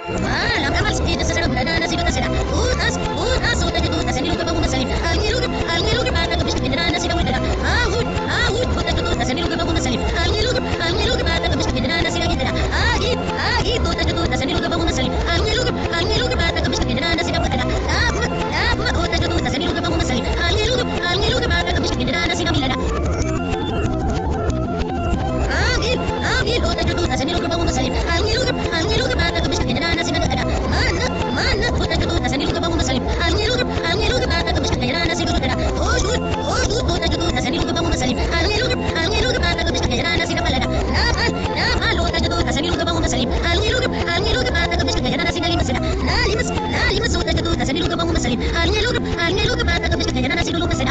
Malam kamal kita sesama dana nasi kita sedang utas utas utas itu utas ini lupa bangun salim angin lupa mata kebis kita dana nasi kamu dah ahud ahud utas itu utas ini lupa bangun salim angin lupa mata kebis kita dana nasi kita dah ahid utas itu utas ini lupa bangun salim angin lupa mata kebis kita dana nasi kamu dah dapat utas itu utas ini lupa bangun salim angin lupa mata kebis kita dana nasi kamu dah ahid utas itu utas ini lupa bangun salim angin lupa mata kebis kita dana nasi kamu dah mana utas itu utas ini lupa bangun salim angin lupa mata kebis kita dana nasi kamu dah oh utas itu utas ini lupa bangun salim angin lupa mata kebis kita dana nasi kamu dah nama utas itu utas ini lupa bangun salim angin lupa mata kebis kita dana nasi kamu dah limas utas itu utas ini lupa bangun salim angin lupa mata kebis kita dana nasi kamu dah